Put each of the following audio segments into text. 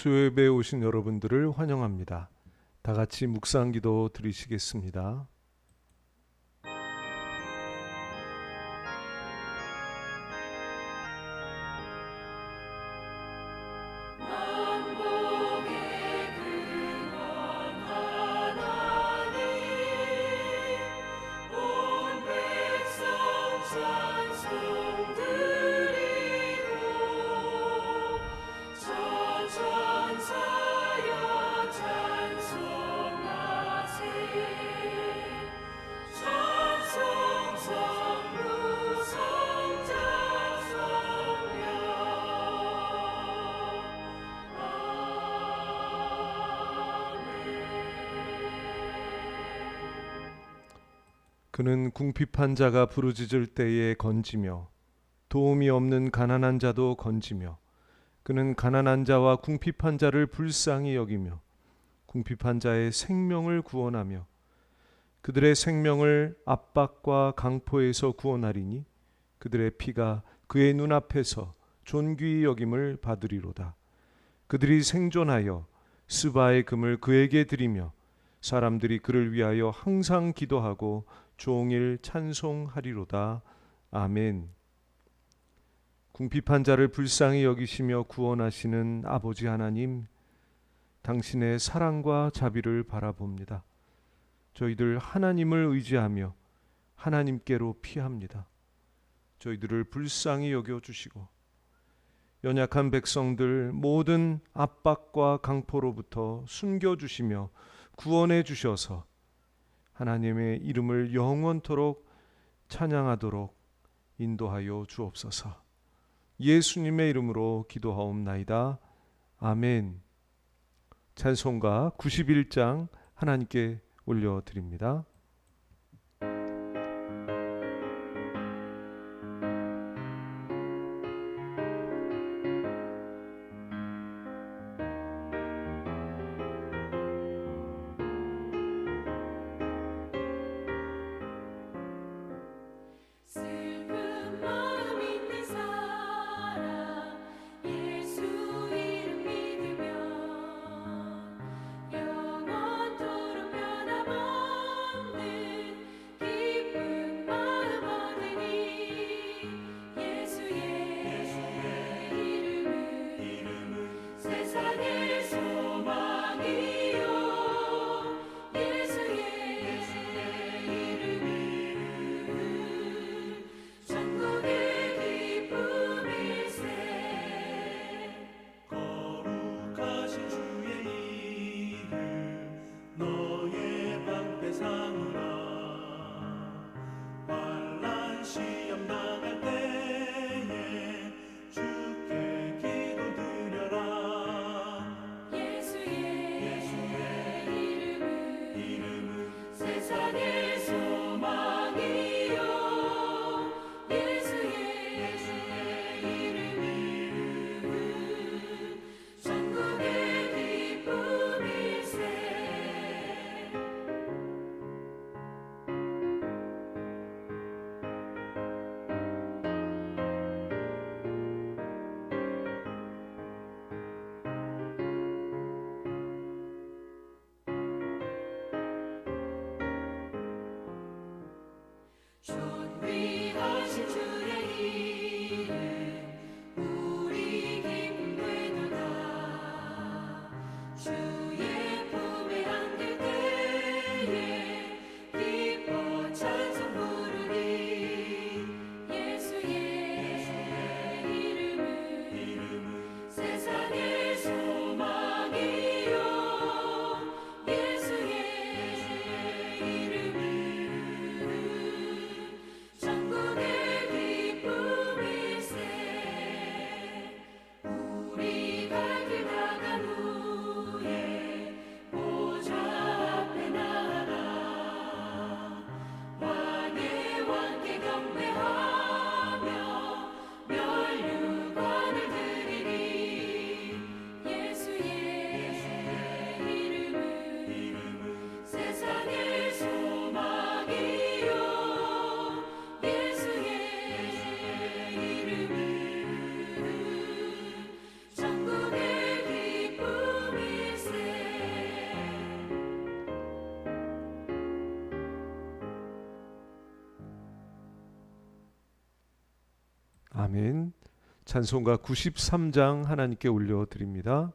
수요예배에 오신 여러분들을 환영합니다. 다 같이 묵상기도 드리시겠습니다. 그는 궁핍한 자가 부르짖을 때에 건지며 도움이 없는 가난한 자도 건지며 그는 가난한 자와 궁핍한 자를 불쌍히 여기며 궁핍한 자의 생명을 구원하며 그들의 생명을 압박과 강포에서 구원하리니 그들의 피가 그의 눈앞에서 존귀히 여김을 받으리로다. 그들이 생존하여 스바의 금을 그에게 드리며 사람들이 그를 위하여 항상 기도하고 종일 찬송하리로다. 아멘. 궁핍한 자를 불쌍히 여기시며 구원하시는 아버지 하나님, 당신의 사랑과 자비를 바라봅니다. 저희들 하나님을 의지하며 하나님께로 피합니다. 저희들을 불쌍히 여겨주시고 연약한 백성들 모든 압박과 강포로부터 숨겨주시며 구원해 주셔서 하나님의 이름을 영원토록 찬양하도록 인도하여 주옵소서. 예수님의 이름으로 기도하옵나이다. 아멘. 찬송가 91장 하나님께 올려드립니다. 전국의 아멘. 찬송가 93장 하나님께 올려드립니다.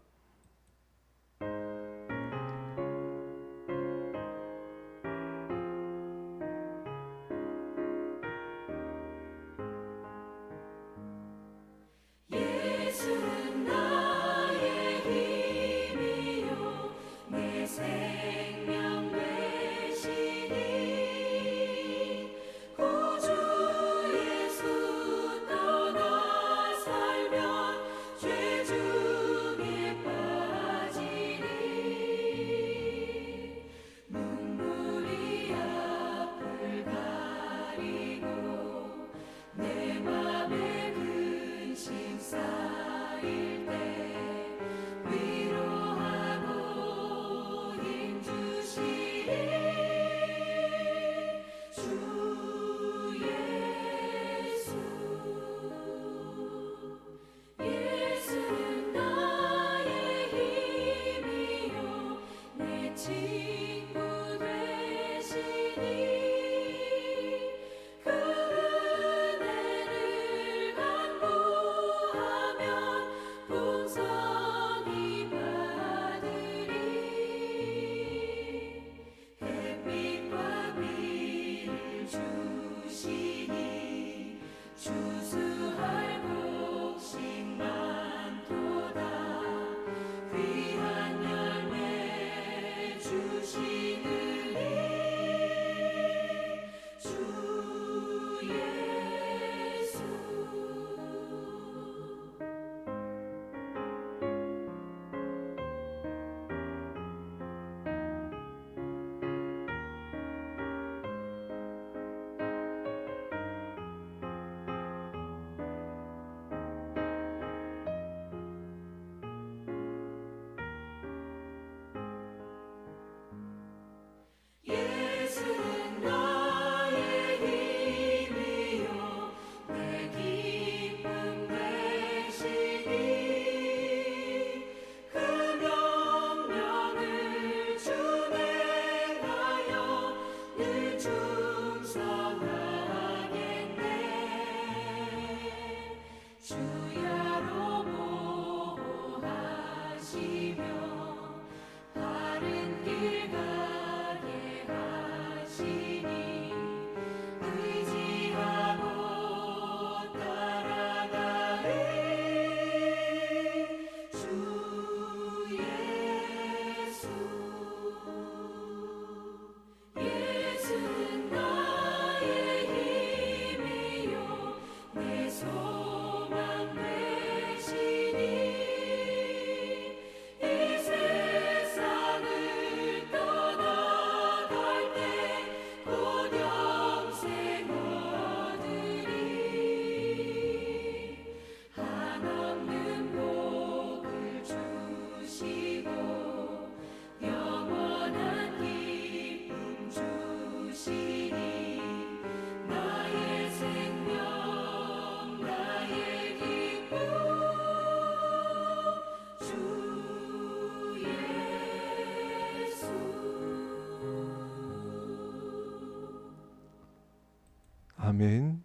아멘.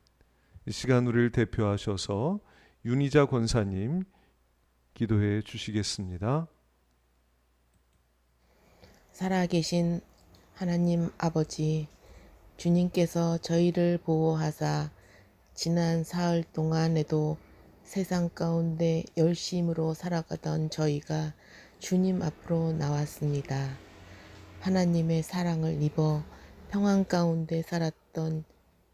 이 시간 우리를 대표하셔서 윤희자 권사님 기도해 주시겠습니다. 살아계신 하나님 아버지, 주님께서 저희를 보호하사 지난 사흘 동안에도 세상 가운데 열심으로 살아가던 저희가 주님 앞으로 나왔습니다. 하나님의 사랑을 입어 평안 가운데 살았던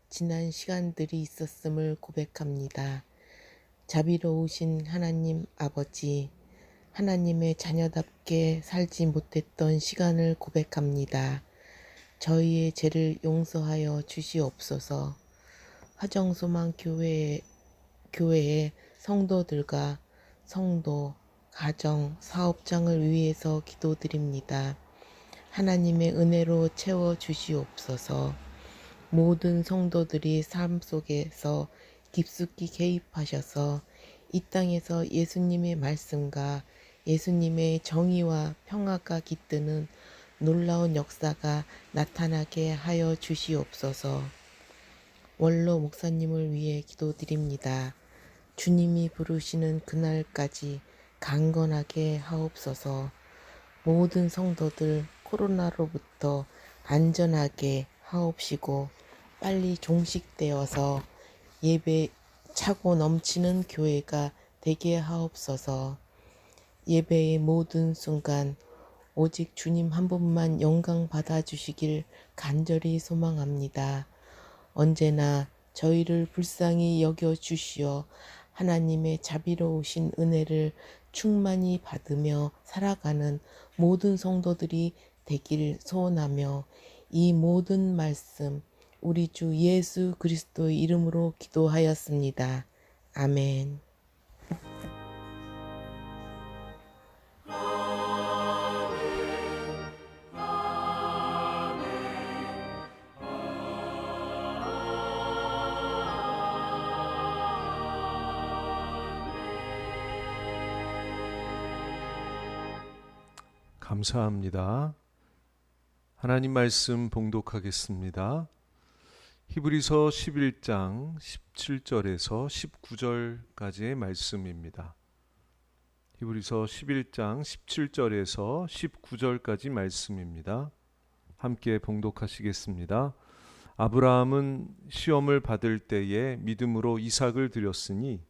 지난 시간들이 있었음을 고백합니다. 자비로우신 하나님 아버지, 하나님의 자녀답게 살지 못했던 시간을 고백합니다. 저희의 죄를 용서하여 주시옵소서. 화정소망교회의 성도들과 성도, 가정, 사업장을 위해서 기도드립니다. 하나님의 은혜로 채워 주시옵소서. 모든 성도들이 삶 속에서 깊숙이 개입하셔서 이 땅에서 예수님의 말씀과 예수님의 정의와 평화가 깃드는 놀라운 역사가 나타나게 하여 주시옵소서. 원로 목사님을 위해 기도드립니다. 주님이 부르시는 그날까지 강건하게 하옵소서. 모든 성도들 코로나로부터 안전하게 하옵시고 빨리 종식되어서 예배 차고 넘치는 교회가 되게 하옵소서. 예배의 모든 순간 오직 주님 한 분만 영광 받아주시길 간절히 소망합니다. 언제나 저희를 불쌍히 여겨주시어 하나님의 자비로우신 은혜를 충만히 받으며 살아가는 모든 성도들이 되길 소원하며 이 모든 말씀 우리 주 예수 그리스도의 이름으로 기도하였습니다. 아멘. 감사합니다. 하나님 말씀 봉독하겠습니다. 히브리서 11장 17절에서 19절까지의 말씀입니다. 히브리서 11장 17절에서 19절까지 말씀입니다. 함께 봉독하시겠습니다. 아브라함은 시험을 받을 때에 믿음으로 이삭을 드렸으니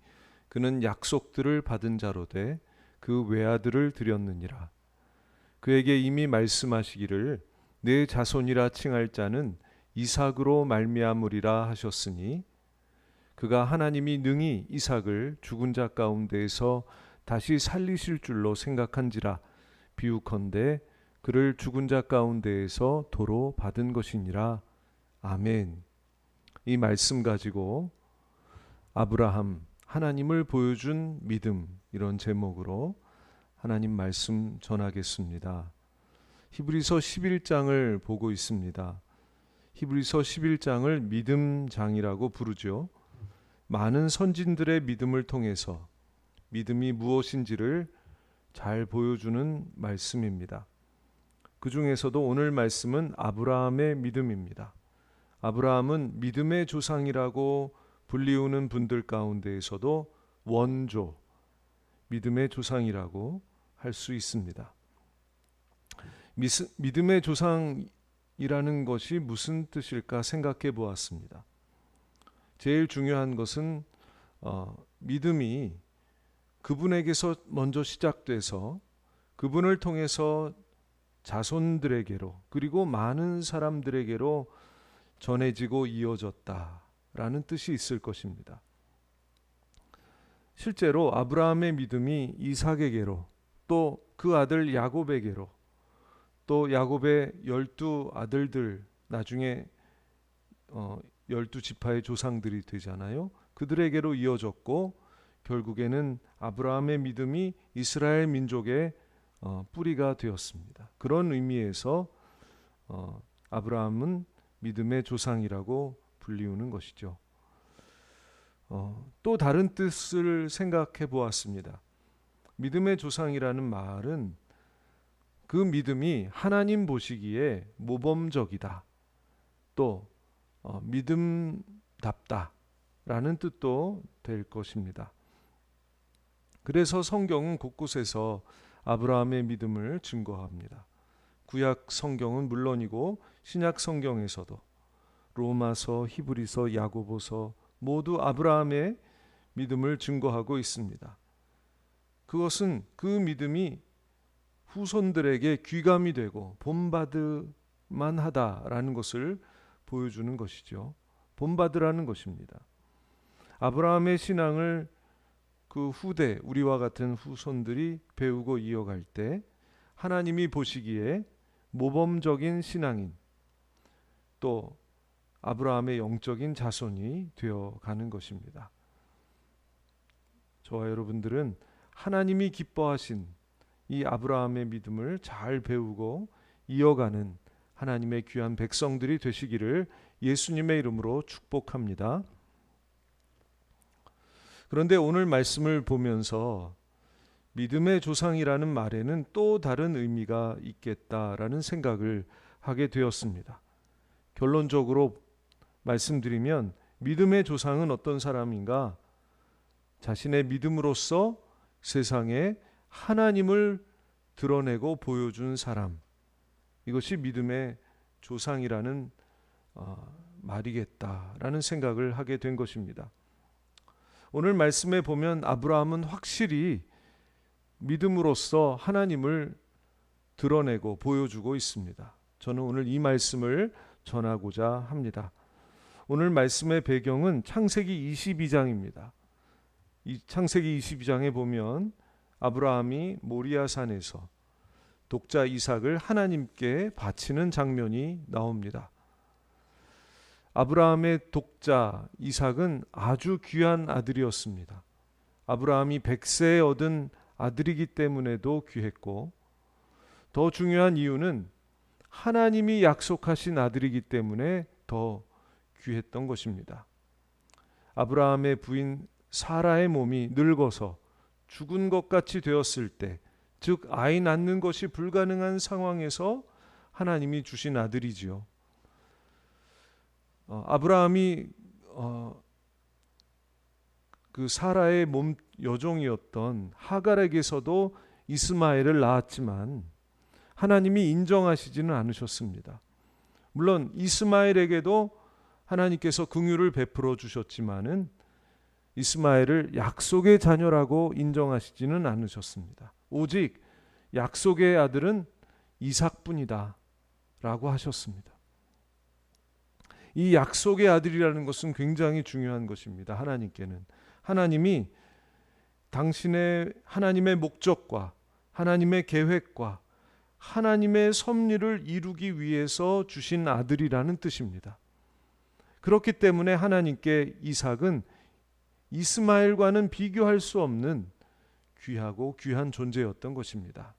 그는 약속들을 받은 자로 돼 그 외아들을 드렸느니라. 그에게 이미 말씀하시기를 내 자손이라 칭할 자는 이삭으로 말미암으리라 하셨으니 그가 하나님이 능히 이삭을 죽은 자 가운데에서 다시 살리실 줄로 생각한지라 비유컨대 그를 죽은 자 가운데에서 도로 받은 것이니라. 아멘. 이 말씀 가지고 아브라함 하나님을 보여준 믿음 이런 제목으로 하나님 말씀 전하겠습니다. 히브리서 11장을 보고 있습니다. 히브리서 11장을 믿음장이라고 부르죠. 많은 선진들의 믿음을 통해서 믿음이 무엇인지를 잘 보여주는 말씀입니다. 그 중에서도 오늘 말씀은 아브라함의 믿음입니다. 아브라함은 믿음의 조상이라고 불리우는 분들 가운데에서도 원조, 믿음의 조상이라고 할 수 있습니다. 믿음의 조상이라는 것이 무슨 뜻일까 생각해 보았습니다. 제일 중요한 것은 믿음이 그분에게서 먼저 시작돼서 그분을 통해서 자손들에게로 그리고 많은 사람들에게로 전해지고 이어졌다라는 뜻이 있을 것입니다. 실제로 아브라함의 믿음이 이삭에게로 또 그 아들 야곱에게로 또 야곱의 12 아들들 나중에 12지파의 조상들이 되잖아요. 그들에게로 이어졌고 결국에는 아브라함의 믿음이 이스라엘 민족의 뿌리가 되었습니다. 그런 의미에서 아브라함은 믿음의 조상이라고 불리우는 것이죠. 또 다른 뜻을 생각해 보았습니다. 믿음의 조상이라는 말은 그 믿음이 하나님 보시기에 모범적이다. 또 믿음답다라는 뜻도 될 것입니다. 그래서 성경은 곳곳에서 아브라함의 믿음을 증거합니다. 구약 성경은 물론이고 신약 성경에서도 로마서, 히브리서, 야고보서 모두 아브라함의 믿음을 증거하고 있습니다. 그것은 그 믿음이 후손들에게 귀감이 되고 본받을만 하다라는 것을 보여주는 것이죠. 본받으라는 것입니다. 아브라함의 신앙을 그 후대 우리와 같은 후손들이 배우고 이어갈 때 하나님이 보시기에 모범적인 신앙인 또 아브라함의 영적인 자손이 되어가는 것입니다. 저와 여러분들은 하나님이 기뻐하신 이 아브라함의 믿음을 잘 배우고 이어가는 하나님의 귀한 백성들이 되시기를 예수님의 이름으로 축복합니다. 그런데 오늘 말씀을 보면서 믿음의 조상이라는 말에는 또 다른 의미가 있겠다라는 생각을 하게 되었습니다. 결론적으로 말씀드리면 믿음의 조상은 어떤 사람인가? 자신의 믿음으로써 세상에 하나님을 드러내고 보여준 사람, 이것이 믿음의 조상이라는 말이겠다라는 생각을 하게 된 것입니다. 오늘 말씀에 보면 아브라함은 확실히 믿음으로써 하나님을 드러내고 보여주고 있습니다. 저는 오늘 이 말씀을 전하고자 합니다. 오늘 말씀의 배경은 창세기 22장입니다. 이 창세기 22장에 보면 아브라함이 모리아산에서 독자 이삭을 하나님께 바치는 장면이 나옵니다. 아브라함의 독자 이삭은 아주 귀한 아들이었습니다. 아브라함이 100세에 얻은 아들이기 때문에도 귀했고, 더 중요한 이유는 하나님이 약속하신 아들이기 때문에 더 귀했던 것입니다. 아브라함의 부인 사라의 몸이 늙어서 죽은 것 같이 되었을 때, 즉 아이 낳는 것이 불가능한 상황에서 하나님이 주신 아들이지요. 아브라함이 그 사라의 몸 여종이었던 하갈에게서도 이스마엘을 낳았지만 하나님이 인정하시지는 않으셨습니다. 물론 이스마엘에게도 하나님께서 긍휼을 베풀어 주셨지만은 이스마엘을 약속의 자녀라고 인정하시지는 않으셨습니다. 오직 약속의 아들은 이삭뿐이다 라고 하셨습니다. 이 약속의 아들이라는 것은 굉장히 중요한 것입니다. 하나님께는 하나님이 당신의 하나님의 목적과 하나님의 계획과 하나님의 섭리를 이루기 위해서 주신 아들이라는 뜻입니다. 그렇기 때문에 하나님께 이삭은 이스마엘과는 비교할 수 없는 귀하고 귀한 존재였던 것입니다.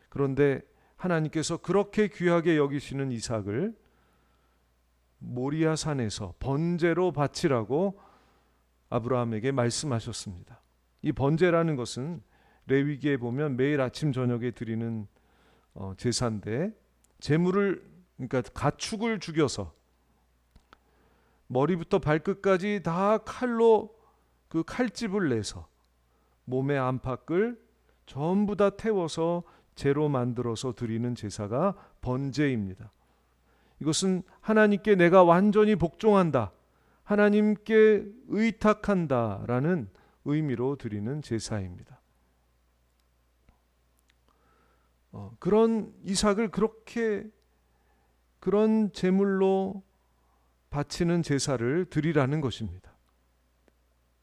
그런데 하나님께서 그렇게 귀하게 여기시는 이삭을 모리아 산에서 번제로 바치라고 아브라함에게 말씀하셨습니다. 이 번제라는 것은 레위기에 보면 매일 아침 저녁에 드리는 제사인데, 그러니까 가축을 죽여서 머리부터 발끝까지 다 칼로 그 칼집을 내서 몸의 안팎을 전부 다 태워서 제로 만들어서 드리는 제사가 번제입니다. 이것은 하나님께 내가 완전히 복종한다, 하나님께 의탁한다라는 의미로 드리는 제사입니다. 그런 이삭을 그런 제물로 바치는 제사를 드리라는 것입니다.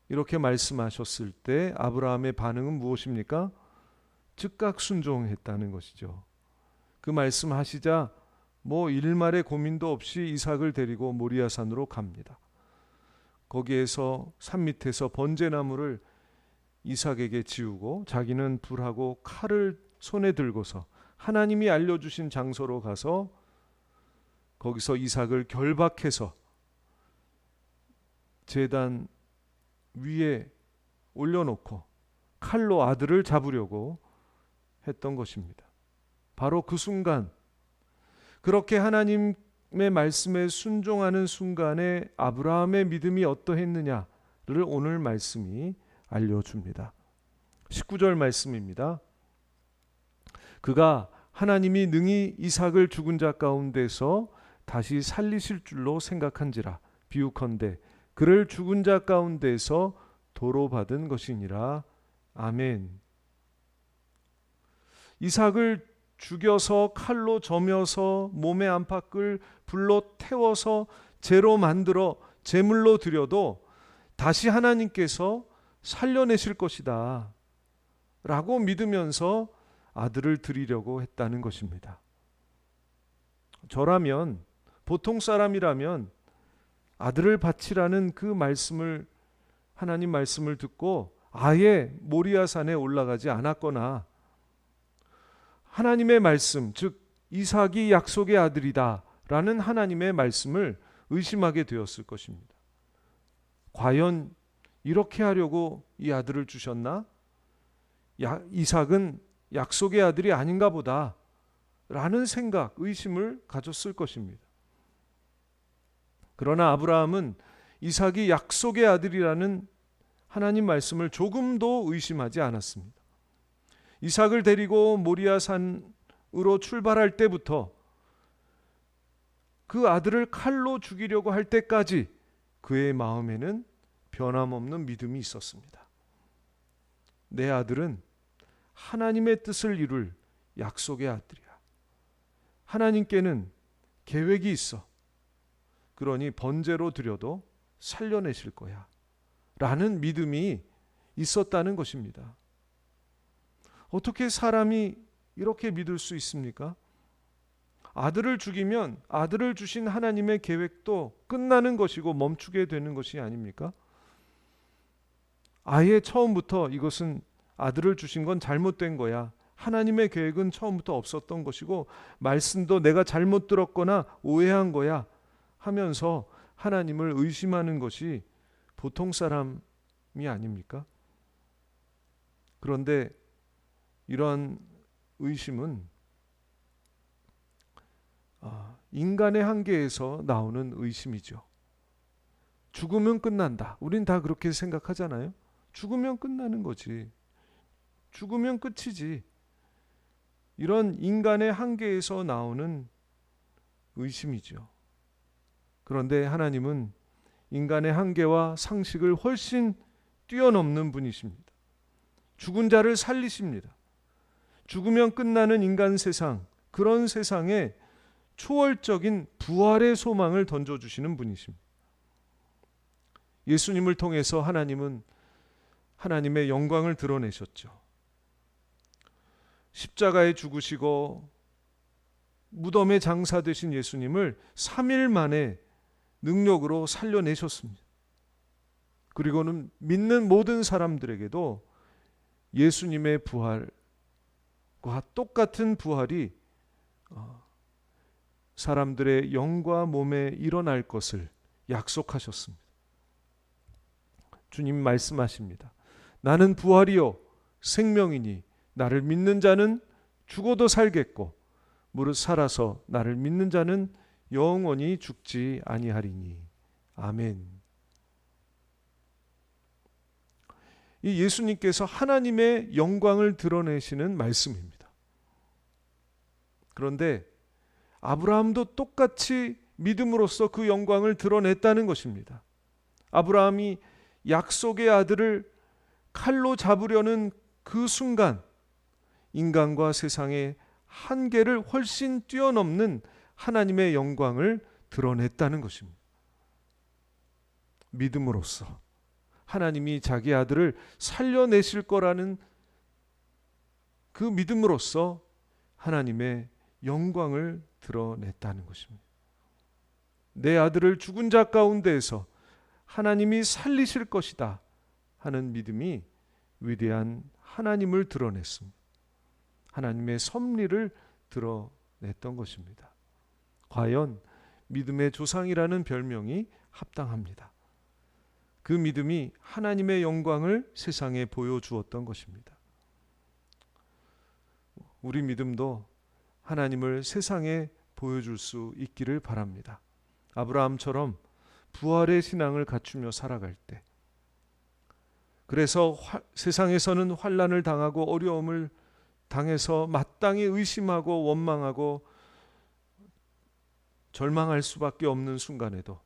이렇게 말씀하셨을 때 아브라함의 반응은 무엇입니까? 즉각 순종했다는 것이죠. 그 말씀하시자 일말의 고민도 없이 이삭을 데리고 모리아산으로 갑니다. 거기에서 산 밑에서 번제나무를 이삭에게 지우고 자기는 불하고 칼을 손에 들고서 하나님이 알려주신 장소로 가서 거기서 이삭을 결박해서 제단 위에 올려놓고 칼로 아들을 잡으려고 했던 것입니다. 바로 그 순간, 그렇게 하나님의 말씀에 순종하는 순간에 아브라함의 믿음이 어떠했느냐를 오늘 말씀이 알려줍니다. 19절 말씀입니다. 그가 하나님이 능히 이삭을 죽은 자 가운데서 다시 살리실 줄로 생각한지라. 비유컨대 그를 죽은 자 가운데서 도로 받은 것이니라. 아멘. 이삭을 죽여서 칼로 저며서 몸의 안팎을 불로 태워서 재로 만들어 제물로 드려도 다시 하나님께서 살려내실 것이다 라고 믿으면서 아들을 드리려고 했다는 것입니다. 저라면, 보통 사람이라면 아들을 바치라는 그 말씀을, 하나님 말씀을 듣고 아예 모리아산에 올라가지 않았거나 하나님의 말씀, 즉 이삭이 약속의 아들이다 라는 하나님의 말씀을 의심하게 되었을 것입니다. 과연 이렇게 하려고 이 아들을 주셨나? 이삭은 약속의 아들이 아닌가 보다 라는 생각, 의심을 가졌을 것입니다. 그러나 아브라함은 이삭이 약속의 아들이라는 하나님 말씀을 조금도 의심하지 않았습니다. 이삭을 데리고 모리아 산으로 출발할 때부터 그 아들을 칼로 죽이려고 할 때까지 그의 마음에는 변함없는 믿음이 있었습니다. 내 아들은 하나님의 뜻을 이룰 약속의 아들이야. 하나님께는 계획이 있어. 그러니 번제로 드려도 살려내실 거야. 라는 믿음이 있었다는 것입니다. 어떻게 사람이 이렇게 믿을 수 있습니까? 아들을 죽이면 아들을 주신 하나님의 계획도 끝나는 것이고 멈추게 되는 것이 아닙니까? 아예 처음부터 이것은 아들을 주신 건 잘못된 거야. 하나님의 계획은 처음부터 없었던 것이고 말씀도 내가 잘못 들었거나 오해한 거야 하면서 하나님을 의심하는 것이 보통 사람이 아닙니까? 그런데 이런 의심은 인간의 한계에서 나오는 의심이죠. 죽으면 끝난다. 우린 다 그렇게 생각하잖아요. 죽으면 끝나는 거지. 죽으면 끝이지. 이런 인간의 한계에서 나오는 의심이죠. 그런데 하나님은 인간의 한계와 상식을 훨씬 뛰어넘는 분이십니다. 죽은 자를 살리십니다. 죽으면 끝나는 인간 세상, 그런 세상에 초월적인 부활의 소망을 던져주시는 분이십니다. 예수님을 통해서 하나님은 하나님의 영광을 드러내셨죠. 십자가에 죽으시고 무덤에 장사되신 예수님을 3일 만에 능력으로 살려내셨습니다. 그리고는 믿는 모든 사람들에게도 예수님의 부활과 똑같은 부활이 사람들의 영과 몸에 일어날 것을 약속하셨습니다. 주님 말씀하십니다. 나는 부활이요 생명이니 나를 믿는 자는 죽어도 살겠고 무릇 살아서 나를 믿는 자는 영원히 죽지 아니하리니. 아멘. 이 예수님께서 하나님의 영광을 드러내시는 말씀입니다. 그런데 아브라함도 똑같이 믿음으로써 그 영광을 드러냈다는 것입니다. 아브라함이 약속의 아들을 칼로 잡으려는 그 순간 인간과 세상의 한계를 훨씬 뛰어넘는 하나님의 영광을 드러냈다는 것입니다. 믿음으로써 하나님이 자기 아들을 살려내실 거라는 그 믿음으로써 하나님의 영광을 드러냈다는 것입니다. 내 아들을 죽은 자 가운데에서 하나님이 살리실 것이다 하는 믿음이 위대한 하나님을 드러냈습니다. 하나님의 섭리를 드러냈던 것입니다. 과연 믿음의 조상이라는 별명이 합당합니다. 그 믿음이 하나님의 영광을 세상에 보여주었던 것입니다. 우리 믿음도 하나님을 세상에 보여줄 수 있기를 바랍니다. 아브라함처럼 부활의 신앙을 갖추며 살아갈 때, 그래서 세상에서는 환난을 당하고 어려움을 당해서 마땅히 의심하고 원망하고 절망할 수밖에 없는 순간에도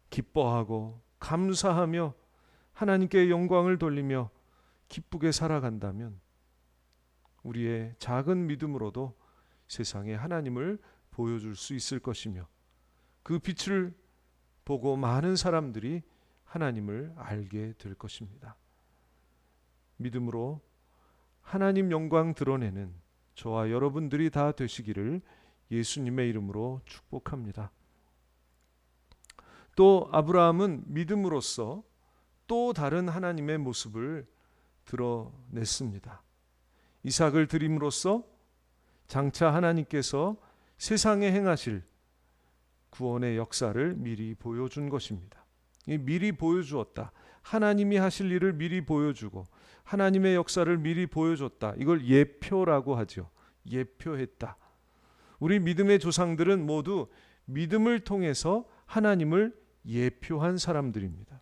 기뻐하고 감사하며 하나님께 영광을 돌리며 기쁘게 살아간다면 우리의 작은 믿음으로도 세상에 하나님을 보여줄 수 있을 것이며 그 빛을 보고 많은 사람들이 하나님을 알게 될 것입니다. 믿음으로 하나님 영광 드러내는 저와 여러분들이 다 되시기를 예수님의 이름으로 축복합니다. 또 아브라함은 믿음으로써 또 다른 하나님의 모습을 드러냈습니다. 이삭을 드림으로써 장차 하나님께서 세상에 행하실 구원의 역사를 미리 보여준 것입니다. 미리 보여주었다. 하나님이 하실 일을 미리 보여주고 하나님의 역사를 미리 보여줬다. 이걸 예표라고 하죠. 예표했다. 우리 믿음의 조상들은 모두 믿음을 통해서 하나님을 예표한 사람들입니다.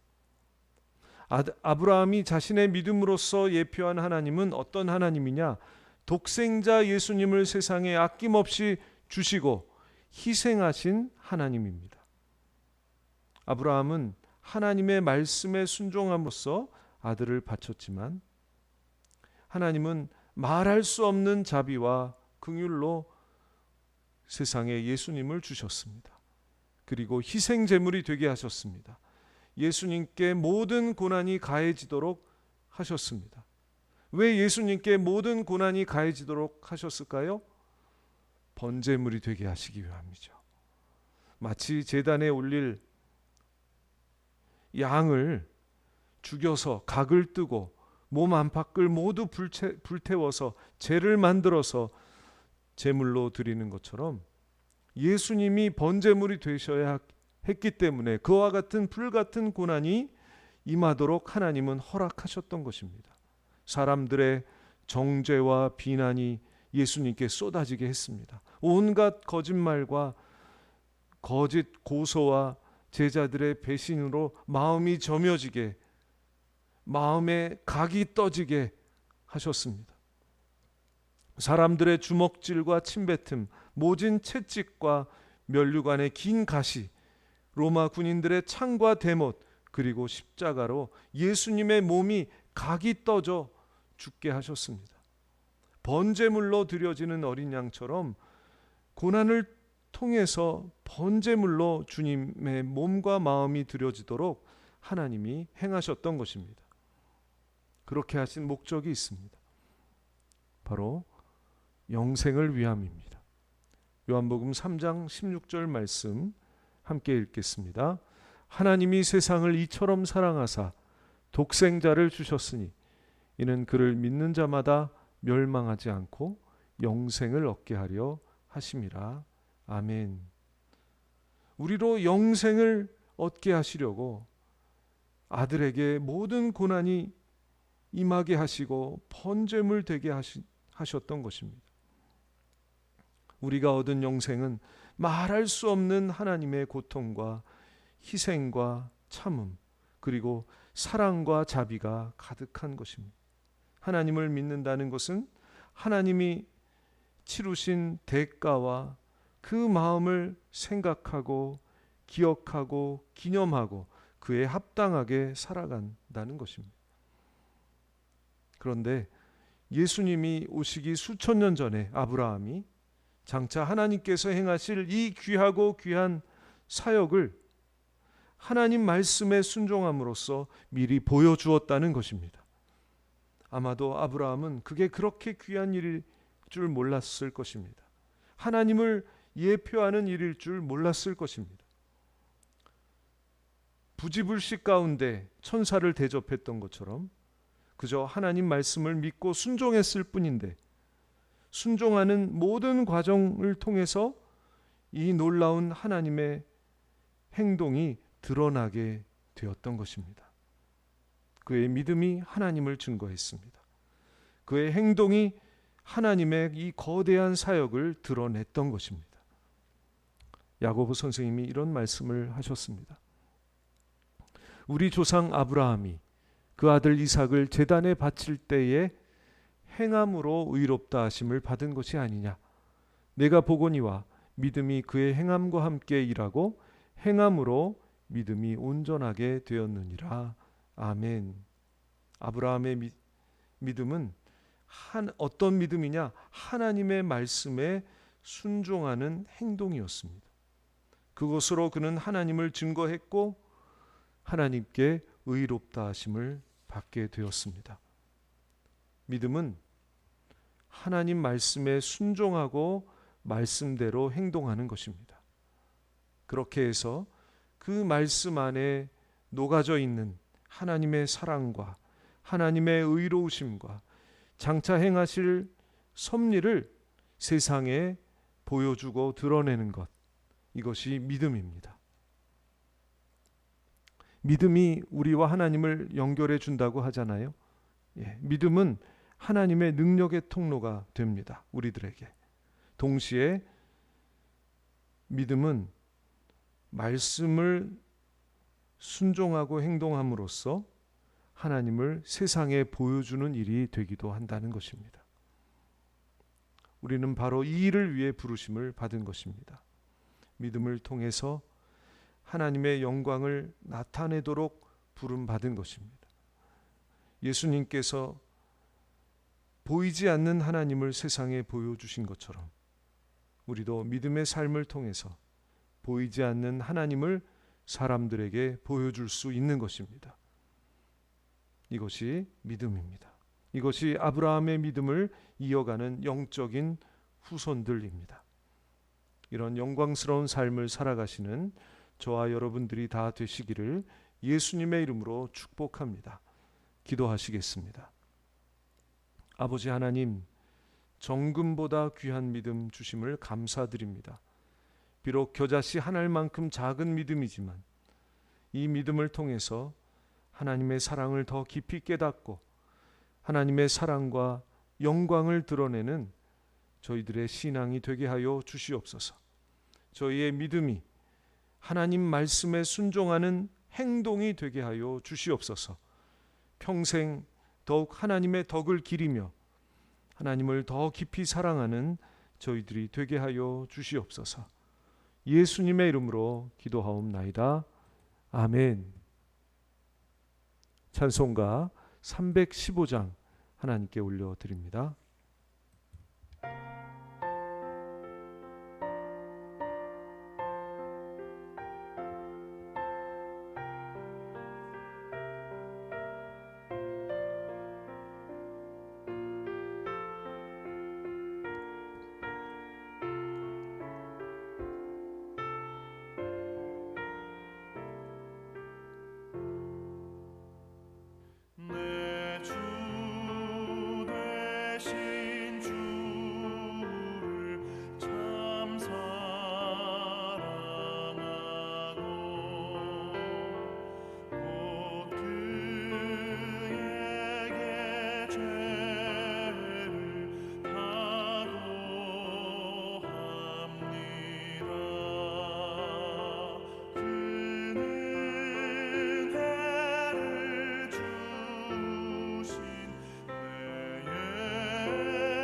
아브라함이 자신의 믿음으로써 예표한 하나님은 어떤 하나님이냐? 독생자 예수님을 세상에 아낌없이 주시고 희생하신 하나님입니다. 아브라함은 하나님의 말씀에 순종함으로써 아들을 바쳤지만 하나님은 말할 수 없는 자비와 긍휼로 세상에 예수님을 주셨습니다. 그리고 희생 제물이 되게 하셨습니다. 예수님께 모든 고난이 가해지도록 하셨습니다. 왜 예수님께 모든 고난이 가해지도록 하셨을까요? 번제물이 되게 하시기 위함이죠. 마치 제단에 올릴 양을 죽여서 각을 뜨고 몸 안팎을 모두 불태워서 제를 만들어서 제물로 드리는 것처럼 예수님이 번제물이 되셔야 했기 때문에 그와 같은 불같은 고난이 임하도록 하나님은 허락하셨던 것입니다. 사람들의 정죄와 비난이 예수님께 쏟아지게 했습니다. 온갖 거짓말과 거짓 고소와 제자들의 배신으로 마음이 점여지게, 마음에 각이 떠지게 하셨습니다. 사람들의 주먹질과 침뱉음, 모진 채찍과 면류관의 긴 가시, 로마 군인들의 창과 대못, 그리고 십자가로 예수님의 몸이 각이 떠져 죽게 하셨습니다. 번제물로 드려지는 어린 양처럼 고난을 통해서 번제물로 주님의 몸과 마음이 드려지도록 하나님이 행하셨던 것입니다. 그렇게 하신 목적이 있습니다. 바로 영생을 위함입니다. 요한복음 3장 16절 말씀 함께 읽겠습니다. 하나님이 세상을 이처럼 사랑하사 독생자를 주셨으니 이는 그를 믿는 자마다 멸망하지 않고 영생을 얻게 하려 하심이라. 아멘. 우리로 영생을 얻게 하시려고 아들에게 모든 고난이 임하게 하시고 번제물 되게 하셨던 것입니다. 우리가 얻은 영생은 말할 수 없는 하나님의 고통과 희생과 참음, 그리고 사랑과 자비가 가득한 것입니다. 하나님을 믿는다는 것은 하나님이 치루신 대가와 그 마음을 생각하고 기억하고 기념하고 그에 합당하게 살아간다는 것입니다. 그런데 예수님이 오시기 수천 년 전에 아브라함이 장차 하나님께서 행하실 이 귀하고 귀한 사역을 하나님 말씀에 순종함으로써 미리 보여주었다는 것입니다. 아마도 아브라함은 그게 그렇게 귀한 일일 줄 몰랐을 것입니다. 하나님을 예표하는 일일 줄 몰랐을 것입니다. 부지불식 가운데 천사를 대접했던 것처럼 그저 하나님 말씀을 믿고 순종했을 뿐인데 순종하는 모든 과정을 통해서 이 놀라운 하나님의 행동이 드러나게 되었던 것입니다. 그의 믿음이 하나님을 증거했습니다. 그의 행동이 하나님의 이 거대한 사역을 드러냈던 것입니다. 야고보 선생님이 이런 말씀을 하셨습니다. 우리 조상 아브라함이 그 아들 이삭을 제단에 바칠 때에 행함으로 의롭다 하심을 받은 것이 아니냐. 내가 보거니와 믿음이 그의 행함과 함께 일하고 행함으로 믿음이 온전하게 되었느니라. 아멘. 아브라함의 믿음은 어떤 믿음이냐? 하나님의 말씀에 순종하는 행동이었습니다. 그것으로 그는 하나님을 증거했고 하나님께 의롭다 하심을 받게 되었습니다. 믿음은 하나님 말씀에 순종하고 말씀대로 행동하는 것입니다. 그렇게 해서 그 말씀 안에 녹아져 있는 하나님의 사랑과 하나님의 의로우심과 장차 행하실 섭리를 세상에 보여주고 드러내는 것, 이것이 믿음입니다. 믿음이 우리와 하나님을 연결해 준다고 하잖아요. 믿음은 하나님의 능력의 통로가 됩니다. 우리들에게. 동시에 믿음은 말씀을 순종하고 행동함으로써 하나님을 세상에 보여주는 일이 되기도 한다는 것입니다. 우리는 바로 이 일을 위해 부르심을 받은 것입니다. 믿음을 통해서 하나님의 영광을 나타내도록 부름받은 것입니다. 예수님께서 보이지 않는 하나님을 세상에 보여주신 것처럼 우리도 믿음의 삶을 통해서 보이지 않는 하나님을 사람들에게 보여줄 수 있는 것입니다. 이것이 믿음입니다. 이것이 아브라함의 믿음을 이어가는 영적인 후손들입니다. 이런 영광스러운 삶을 살아가시는 저와 여러분들이 다 되시기를 예수님의 이름으로 축복합니다. 기도하시겠습니다. 아버지 하나님, 정금보다 귀한 믿음 주심을 감사드립니다. 비록 겨자씨 한 알만큼 작은 믿음이지만 이 믿음을 통해서 하나님의 사랑을 더 깊이 깨닫고 하나님의 사랑과 영광을 드러내는 저희들의 신앙이 되게 하여 주시옵소서. 저희의 믿음이 하나님 말씀에 순종하는 행동이 되게 하여 주시옵소서. 평생 더욱 하나님의 덕을 기리며 하나님을 더 깊이 사랑하는 저희들이 되게 하여 주시옵소서. 예수님의 이름으로 기도하옵나이다. 아멘. 찬송가 315장 하나님께 올려드립니다. 내 주 대신 주를 참 사랑하고 곧 그에게 죄를 다고합니다. 그는 해를 주신 내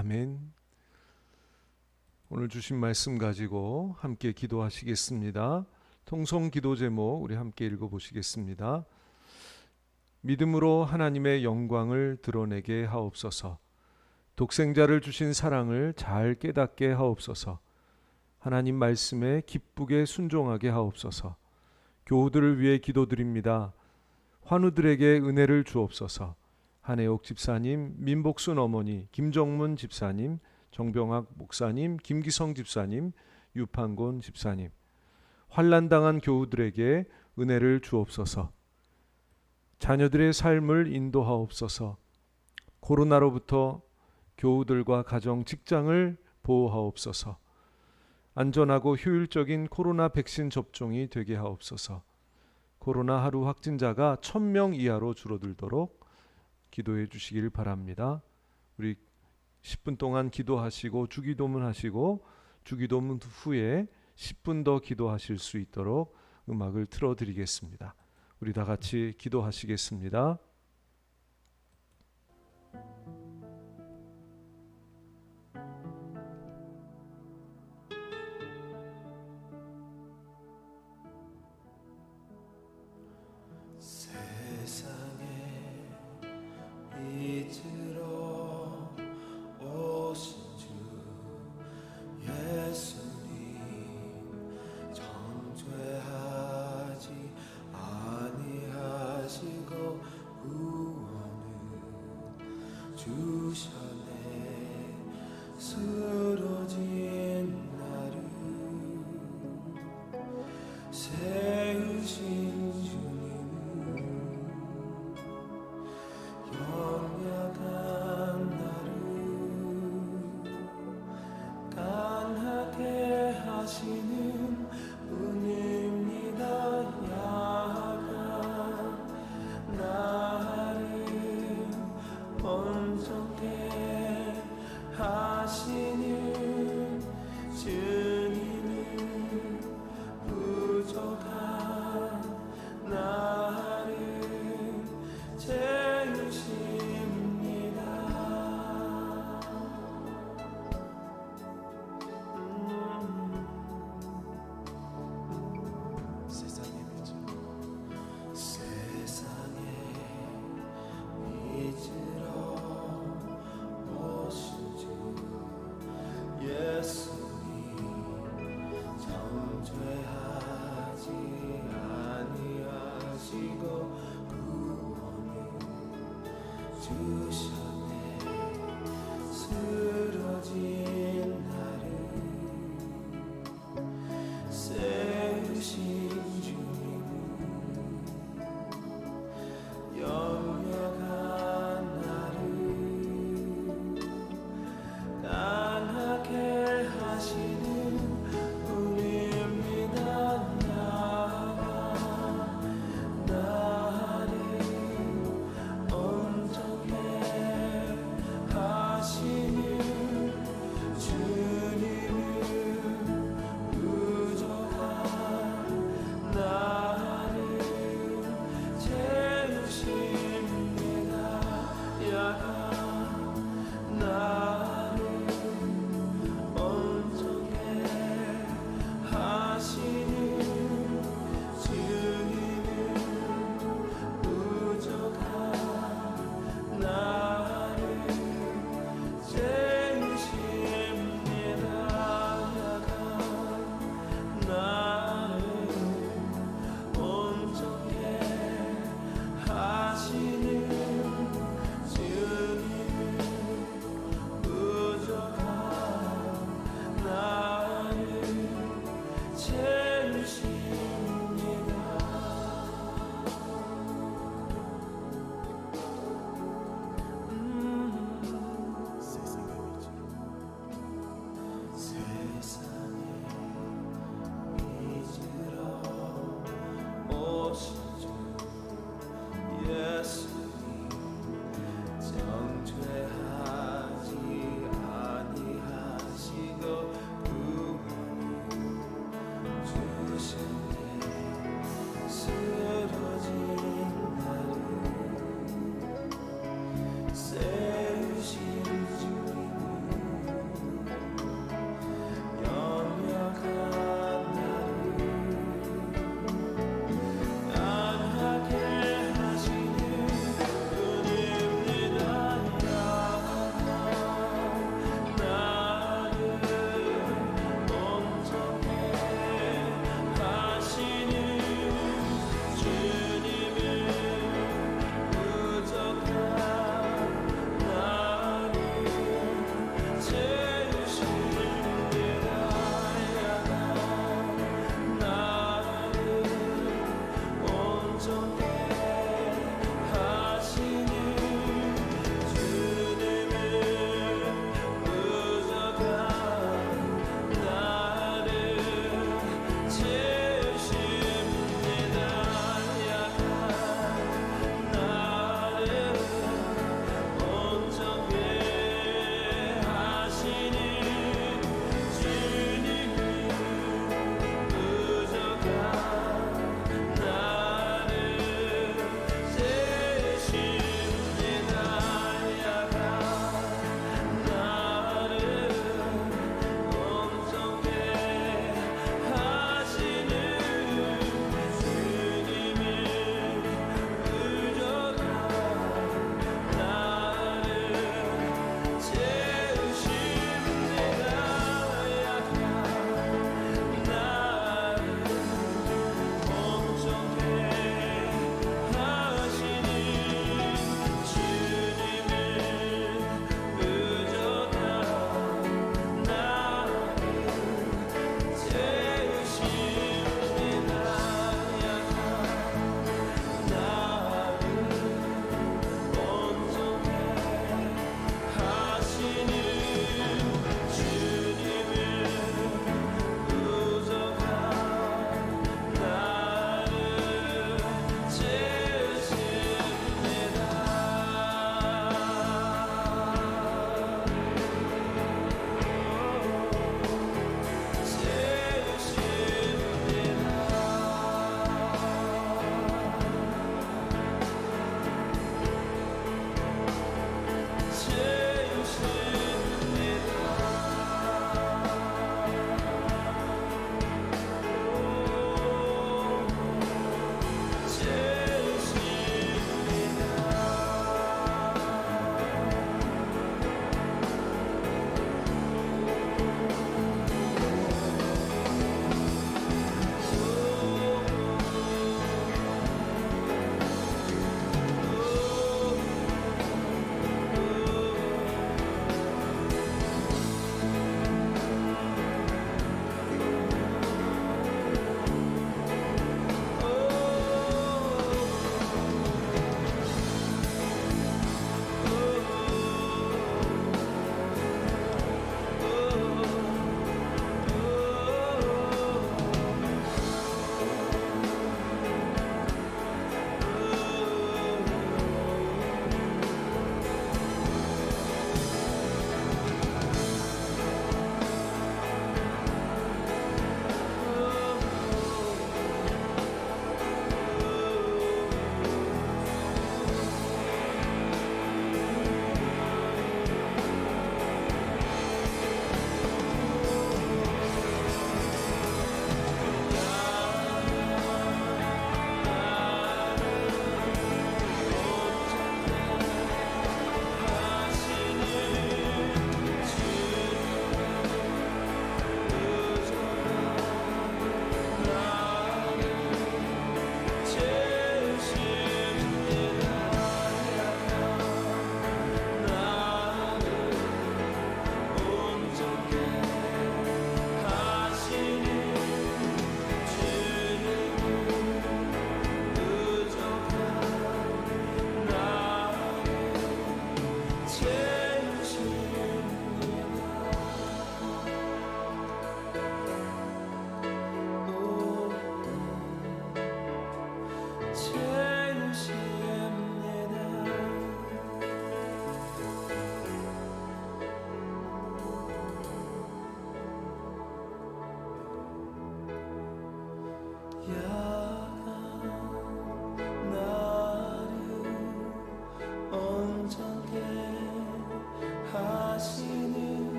아멘. 오늘 주신 말씀 가지고 함께 기도하시겠습니다. 통성 기도 제목 우리 함께 읽어보시겠습니다. 믿음으로 하나님의 영광을 드러내게 하옵소서. 독생자를 주신 사랑을 잘 깨닫게 하옵소서. 하나님 말씀에 기쁘게 순종하게 하옵소서. 교우들을 위해 기도드립니다. 환우들에게 은혜를 주옵소서. 한혜옥 집사님, 민복순 어머니, 김정문 집사님, 정병학 목사님, 김기성 집사님, 유판곤 집사님, 환난당한 교우들에게 은혜를 주옵소서. 자녀들의 삶을 인도하옵소서. 코로나로부터 교우들과 가정, 직장을 보호하옵소서. 안전하고 효율적인 코로나 백신 접종이 되게 하옵소서. 코로나 하루 확진자가 1000명 이하로 줄어들도록 기도해 주시길 바랍니다. 우리 10분 동안 기도하시고 주기도문 하시고 주기도문 후에 10분 더 기도하실 수 있도록 음악을 틀어드리겠습니다. 우리 다 같이 기도하시겠습니다. 빛으로 오신 주 예수님, 정죄하지 아니하시고 구원을 주셨네. 쓰러진 나를 세우신 주님, 연약한 나를 강하게 하시는 은입니다. 약한 나를 온전케 하시는 주님은 부족한 나를 채우십니다. 세상의 빛으로 오신 주 예수님, 정죄하지 아니하시고 구원을 주셨네. 쓰러진 나를 세우신 주님, 연약한 나를 강하게 하시는 은입니다. 약한 나를 온전케 하시는 주님은 부족한 나를 채우십니다. 약한 나를 온전케 하시는 주님은 부족한 나를 채우십니다. 약한 나를 온전케 하시는 주님은 부족한 나를 채우십니다. 세상의 빛으로 오신 주 예수님, 정죄하지 아니하시고 구원을 주셨네. 쓰러진 나를 세우신 주님은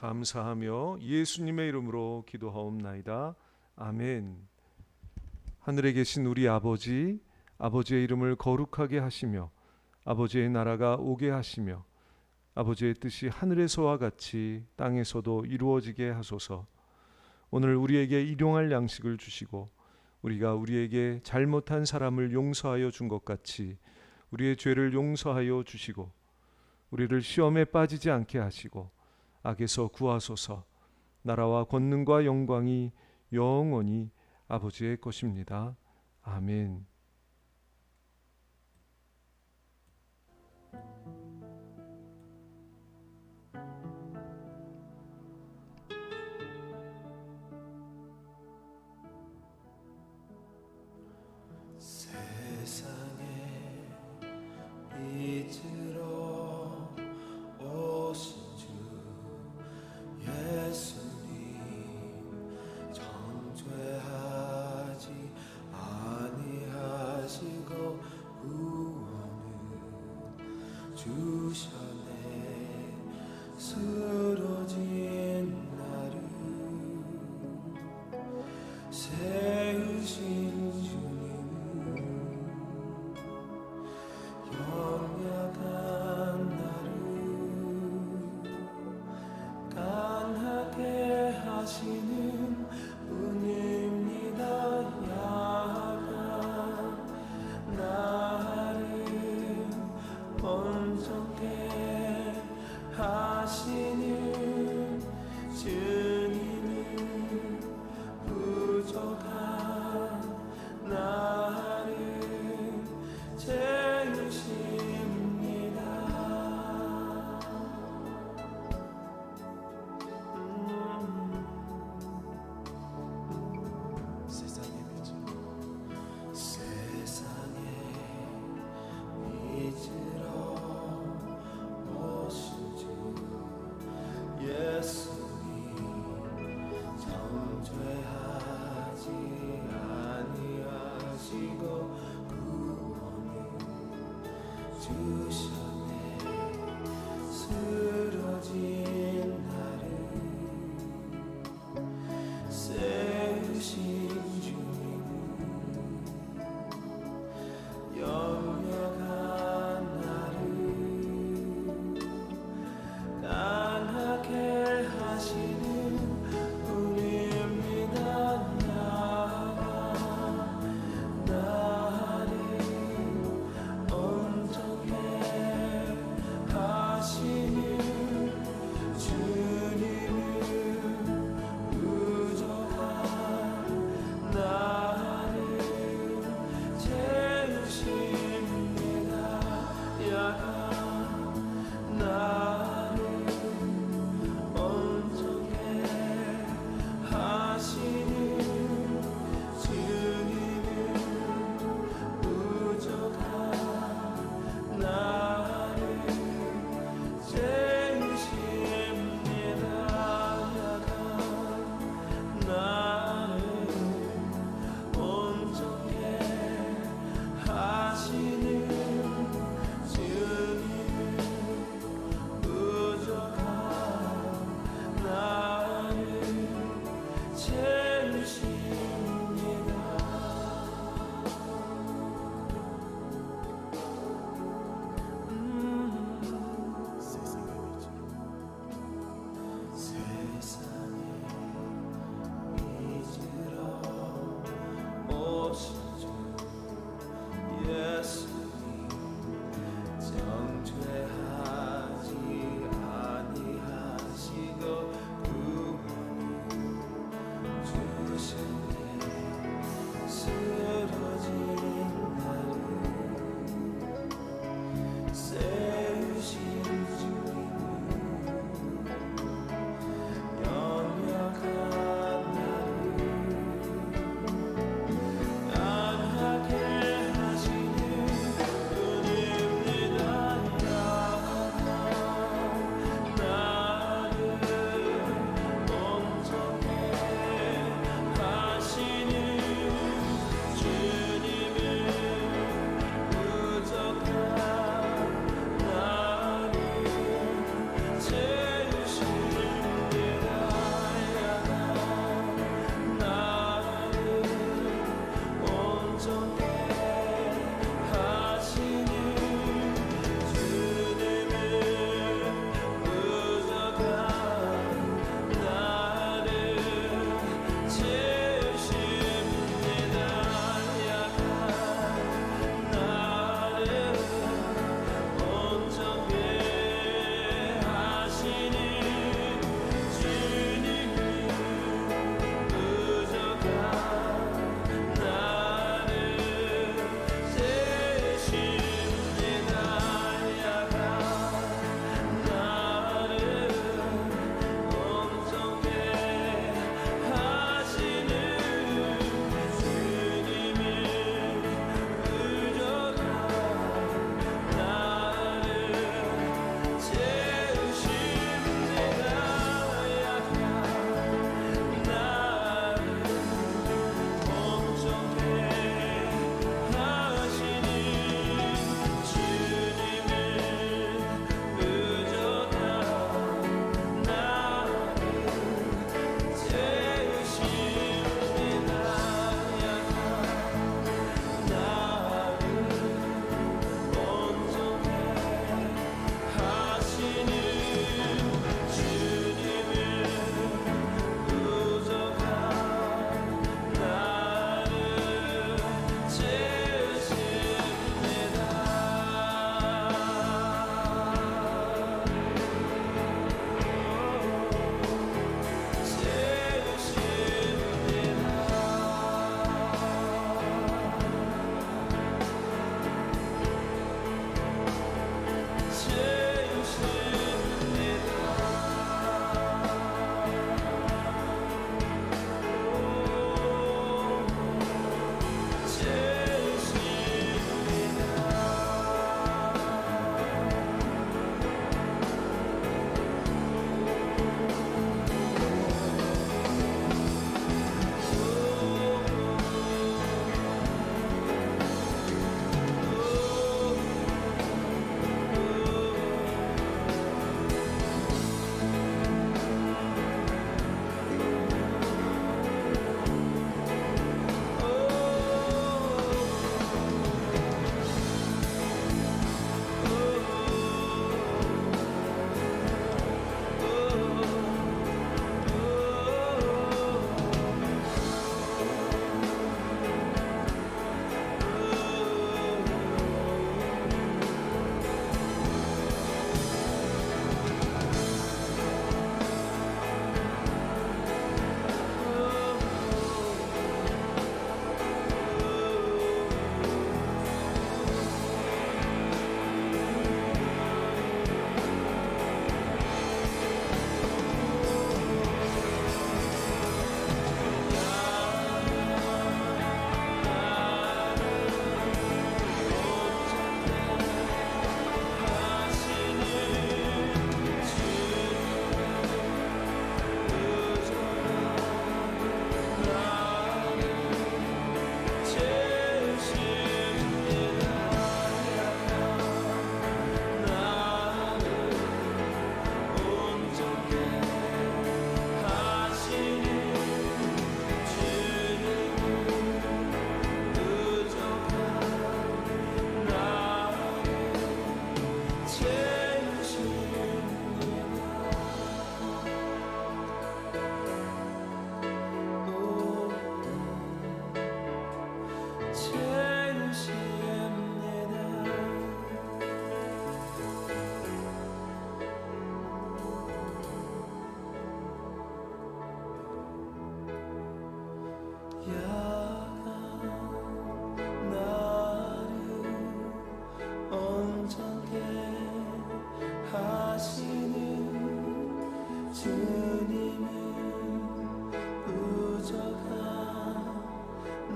감사하며 예수님의 이름으로 기도하옵나이다. 아멘. 하늘에 계신 우리 아버지, 아버지의 이름을 거룩하게 하시며 아버지의 나라가 오게 하시며 아버지의 뜻이 하늘에서와 같이 땅에서도 이루어지게 하소서. 오늘 우리에게 일용할 양식을 주시고 우리가 우리에게 잘못한 사람을 용서하여 준 것 같이 우리의 죄를 용서하여 주시고 우리를 시험에 빠지지 않게 하시고 악에서 구하소서. 나라와 권능과 영광이 영원히 아버지의 것입니다. 아멘. 세상에 빛으로 오신 주 예수님 정죄하지 아니하시고 구원을 주셨네. 쓰러진 나를 세우신 주님 연약한 나를 강하게 하시는 분입니다. 약한 나를 온전케 하시는 주님은 부족한 나를 채우십니다. 세상의 빛으로 오신 주 예수님 정죄하지 아니하시고 구원을 주셨네. 쓰러진 나를 세우신 주님은 연약한 나를 강하게 하시는 분입니다. 나를 온전케 예수님 정죄하지 아니하시고 구원을 주셨네.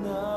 나